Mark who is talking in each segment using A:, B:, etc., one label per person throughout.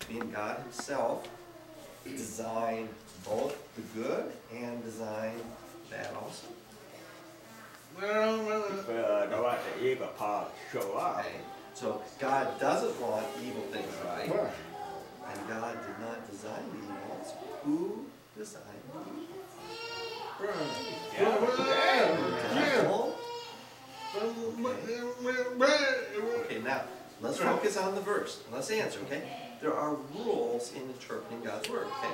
A: mean God himself designed both the good and designed bad also.
B: Don't want the evil part show up.
A: Okay? So God doesn't want evil things, right? And God did not design the evils. Who designed the evil? Devil. Okay, now let's focus on the verse. Let's answer, okay? There are rules in interpreting God's word, okay?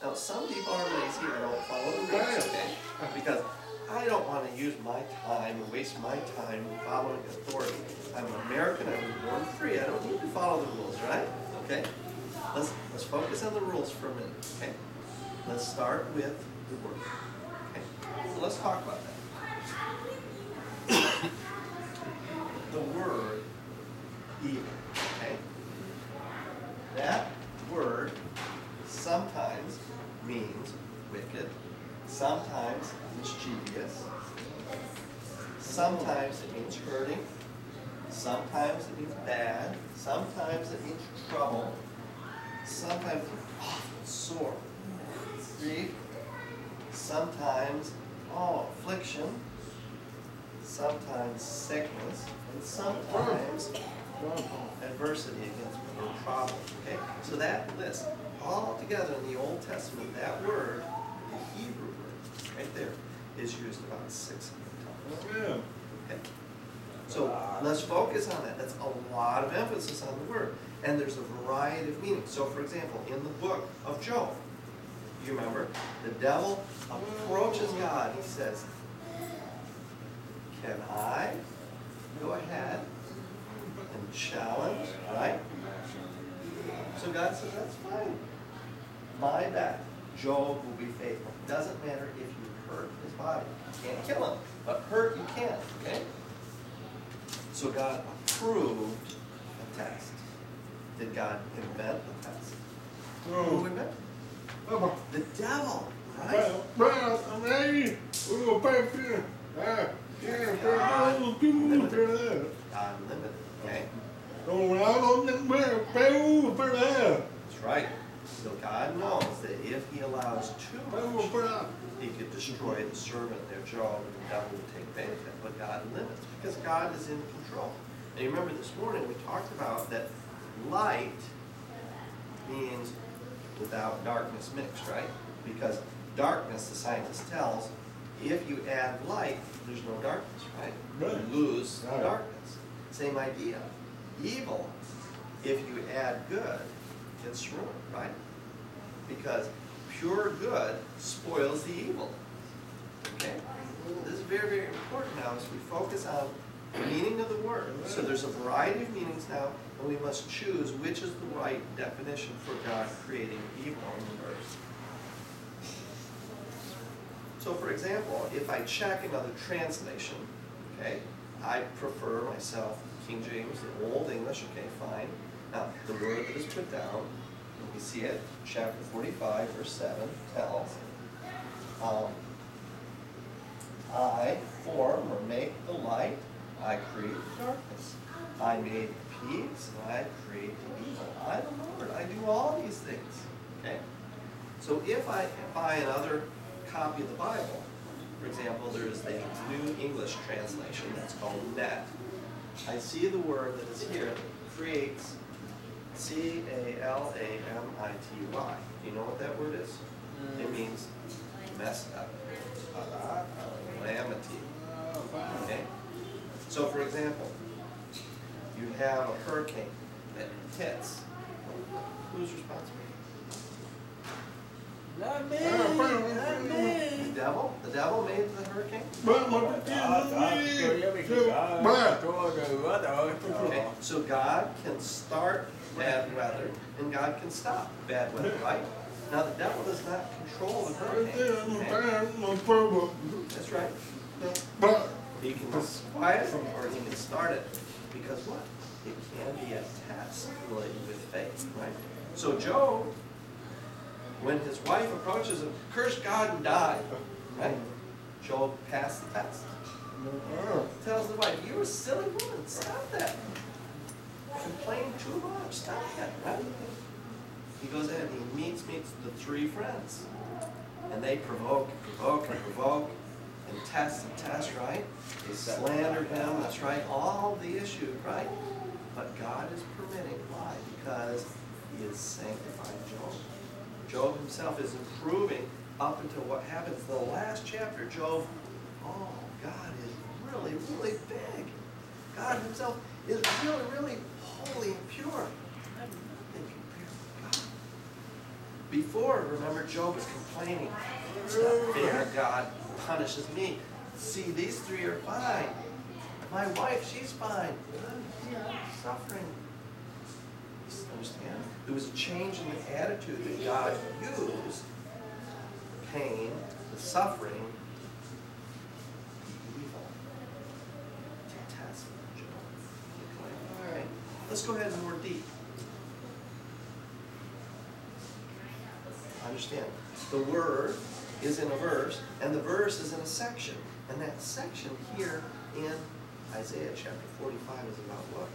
A: Now, some people are lazy and don't follow the rules, okay? Because I don't want to use my time and waste my time following authority. I'm an American, I was born free. I don't need to follow the rules, right? Okay? Let's focus on the rules for a minute, okay? Let's start with the word. Okay? So let's talk about that. The word evil, okay? That word sometimes means wicked, sometimes mischievous, sometimes it means hurting, sometimes it means bad, sometimes it means trouble, sometimes it means awful, sore, grief, sometimes affliction, sometimes sickness, and sometimes adversity against or problem. Okay? So that list, all together in the Old Testament, that word, the Hebrew word, right there, is used about 600 times. Okay? So let's focus on that. That's a lot of emphasis on the word. And there's a variety of meanings. So for example, in the book of Job, you remember, the devil approaches God. He says, can I go ahead and challenge, right? So God said, that's fine. My bet, Job will be faithful. Doesn't matter if you hurt his body. You can't kill him, but hurt you can, okay? So God approved a test. Did God invent the test? Who invented it? The devil, right? God limited, okay? That's right. So God knows that if he allows too much, he could destroy the servant, their Job, and the devil would take benefit. But God limits, because God is in control. And you remember this morning we talked about that light means without darkness mixed, right? Because darkness, the scientist tells, if you add light, there's no darkness, right? You lose darkness. Same idea. Evil, if you add good, it's ruined, right? Because pure good spoils the evil. Okay? This is very, very important now as we focus on the meaning of the word. So there's a variety of meanings now, and we must choose which is the right definition for God creating evil on the earth. So for example, if I check another translation, okay, I prefer myself King James, the Old English, okay, fine. Now, the word that is put down, we see it, chapter 45, verse 7, tells, I form or make the light, I create darkness. I made peace, and I create evil. I the Lord, I do all these things. Okay? So if I buy another copy of the Bible, for example, there's the New English translation that's called Net. I see the word that is here, creates, C-A-L-A-M-I-T-Y. Do you know what that word is? It means messed up. Calamity. Okay? So for example, you have a hurricane that hits. Who's responsible?
B: Not me.
A: The devil? The devil made the hurricane? Okay, so God can start bad weather and God can stop bad weather, right? Now the devil does not control the hurricane. Okay? That's right. He can quiet it or he can start it. Because what? It can be a test related with faith, right? So Job, when his wife approaches him, curse God and die, right? Job passed the test. Tells the wife, you're a silly woman, stop that. Complain too much, stop that, right? he goes ahead and he meets the three friends. And they provoke and test, right? They slander him, that's right, all the issues, right? But God is permitting, why? Because he is sanctifying Job. Job himself is improving up until what happens in the last chapter. Job, oh, God is really, really big. God himself is really, really holy and pure. Nothing compared to God. Before, remember, Job was complaining. It's not fair, God punishes me. See, these three are fine. My wife, she's fine. I'm suffering. Understand? There was a change in the attitude that God used the pain, the suffering, the evil to test Job. Okay. All right. Let's go ahead and more deep. Understand? The word is in a verse, and the verse is in a section. And that section here in Isaiah chapter 45 is about what?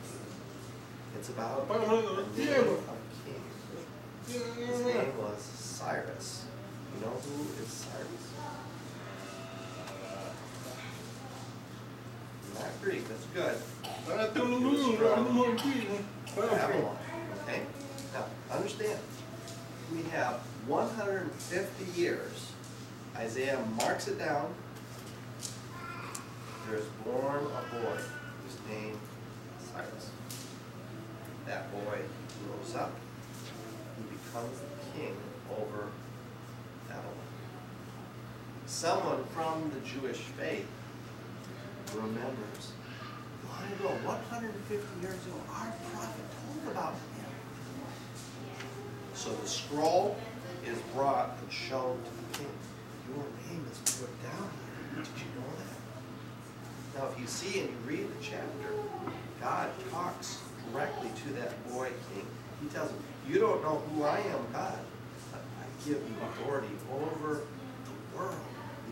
A: It's about the name of a king. His name was Cyrus. You know who is Cyrus? Not Greek, that's good. Babylon. Okay? Now, understand, we have 150 years. Isaiah marks it down. There is born a boy whose name is Cyrus. That boy grows up. He becomes the king over Babylon. Someone from the Jewish faith remembers, long ago, 150 years ago, our prophet told about him. So the scroll is brought and shown to the king. Your name is put down here. Did you know that? Now, if you see and you read the chapter, God talks directly to that boy king. He tells him, you don't know who I am, God, but I give you authority over the world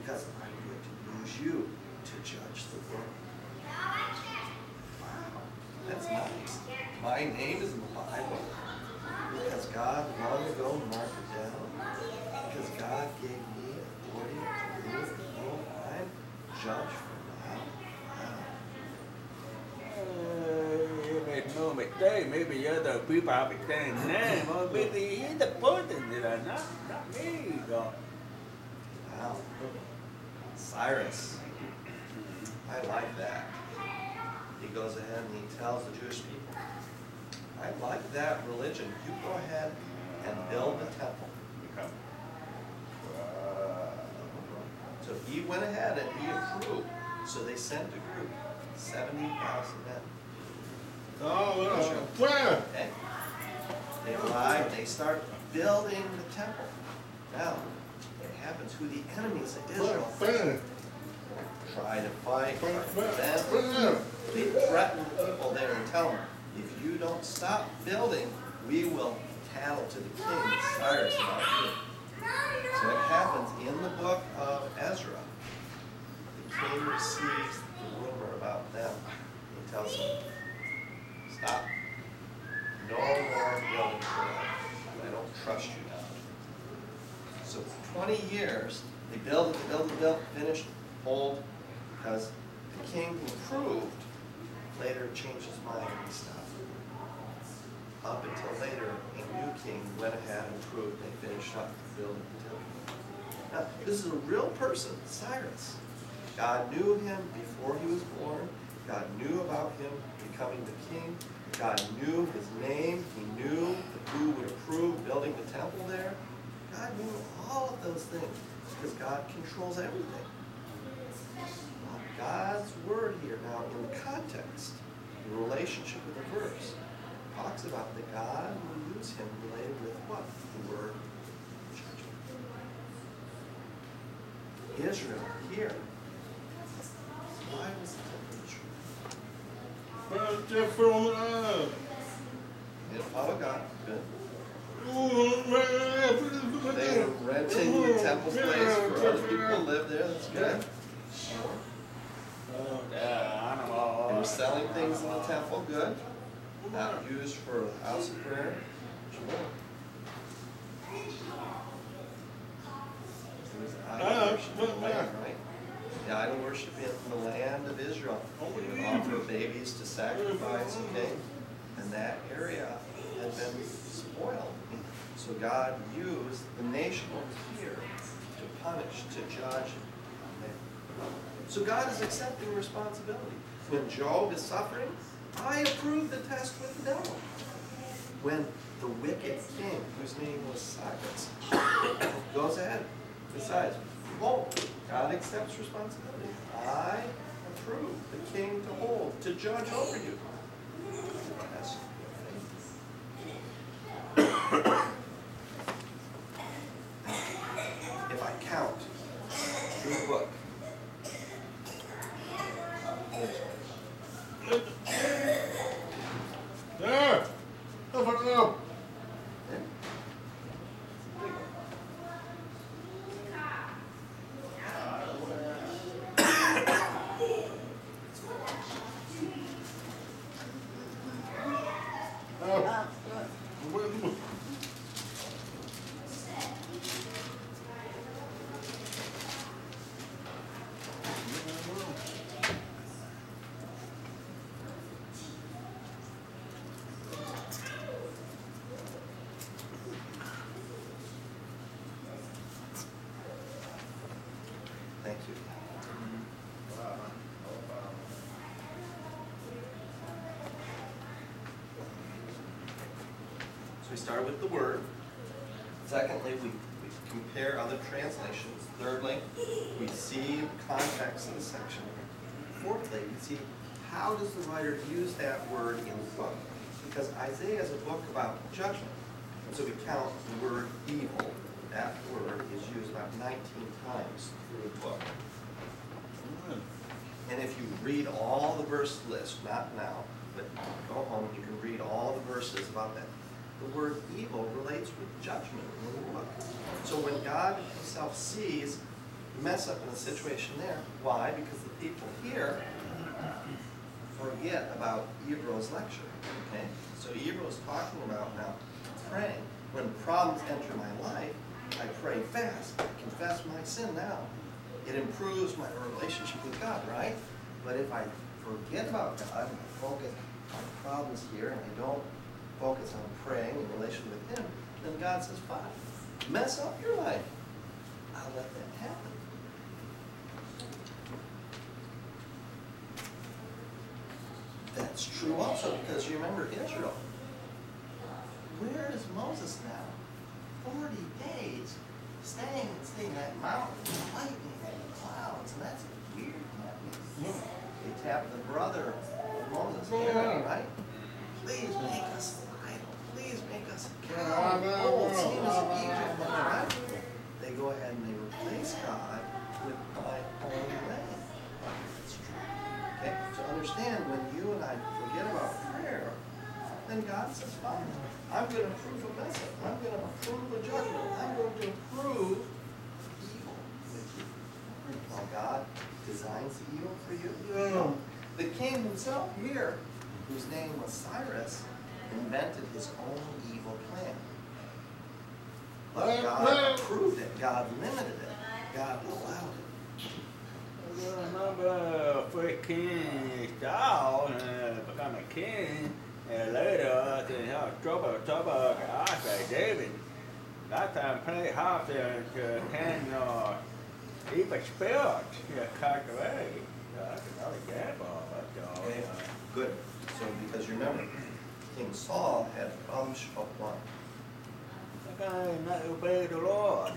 A: because I'm going to use you to judge the world. Wow, that's nice. My name is in the Bible because God long ago marked it down. Because God gave me authority to rule the world. I'm judge from now.
B: You made no mistake. Maybe you're the people have the same name, or maybe he's the person that not me. God.
A: Wow. Cyrus. I like that. He goes ahead and he tells the Jewish people, I like that religion. You go ahead and build the temple. So he went ahead and he approved. So they sent a group, 70,000 men. Okay. They arrive and they start building the temple. Now, it happens who the enemies of Israel try to fight, try to prevent. They threaten the people there and tell them, if you don't stop building, we will tattle to the king, Cyrus, about you. So it happens in the book of Ezra. The king receives the rumor about them. He tells them, stop. No more building for them. I don't trust you now. So for 20 years, they build, finished, hold, because the king who approved later changed his mind and stopped. Up until later, a new king went ahead and approved, and they finished up the building the temple. Now, this is a real person, Cyrus. God knew him before he was born. God knew about him becoming the king. God knew his name. He knew who would approve building the temple there. God knew all of those things because God controls everything. Well, God's word here now in the context, in relationship with the verse, talks about that God will use him related with what? The word judgment. Israel here. Why was the temple Israel? Didn't follow God. Good. They were renting the temple place for other people to live there. That's good. They were selling things in the temple. Good. Not used for house of prayer. Sure. So God used the nation here to punish, to judge. So God is accepting responsibility. When Job is suffering, I approve the test with the devil. When the wicked king, whose name was Cyrus, goes ahead, decides, oh, God accepts responsibility. I approve the king to hold, to judge over you. That's if I count through the book,
C: There! Open it up!
A: thank you. So we start with the word. Secondly, we compare other translations. Thirdly, we see context in the section. Fourthly, we see how does the writer use that word in the book? Because Isaiah is a book about judgment. And so we count the word evil. That word is used about 19 times through the book. And if you read all the verse list, not now, but go home, you can read all the verses about that. The word evil relates with judgment in the book. So when God himself sees mess up in a situation there, why? Because the people here forget about Ebro's lecture. Okay? So Ebro's talking about now praying. When problems enter my life, I pray fast. I confess my sin now. It improves my relationship with God, right? But if I forget about God, I focus on problems here, and I don't focus on praying in relation with him, then God says, fine, mess up your life. I'll let that happen. That's true also because you remember Israel. Where is Moses now? 40 days staying in that mountain, lightning and clouds, and that's weird. They tapped the brother of Moses, Aaron, right? Please make us an idol. Please make us a cow. Oh, same as in Egypt, right? They go ahead and they replace God with my holy name. That's true. Okay? So understand, when you and I forget about prayer, then God says, fine, I'm going to approve a mess up. I'm going to approve a judgment. I'm going to approve evil with you. While God designs evil for you. No. The king himself here, whose name was Cyrus, invented his own evil plan. But God approved it. God limited it. God allowed it.
B: I remember first King Saul become a king, and later they have trouble after David. That time played hard to can even spirit cut away. That's another example.
A: Okay, good. So because you remember, King Saul had problems of one.
B: The guy not obey the Lord.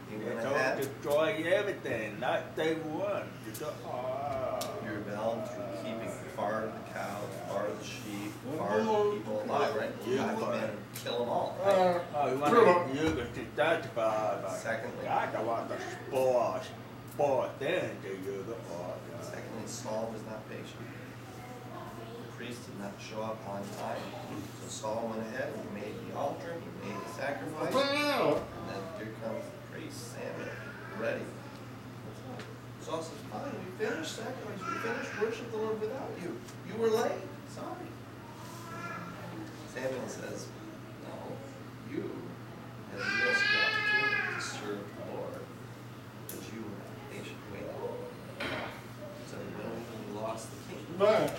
A: He
B: He
A: went
B: told
A: ahead,
B: destroy everything, not day one.
A: he rebelled through keeping far of the cows, far of the sheep, far of the people alive, right? God came in and kill them all, right?
B: Oh, you want to use it to justify.
A: Secondly,
B: I don't want to spoil things to use it for.
A: secondly, Saul was not patient. The priest did not show up on time. So Saul went ahead and he made the altar, he made the sacrifice, and then here comes the priest, Samuel, ready. Saul says, fine, we finished sacrifice, we finished worship the Lord without you. You were late, sorry. Samuel says, no, you have missed the opportunity to serve the Lord because you were not patient waiting. So when we lost the kingdom,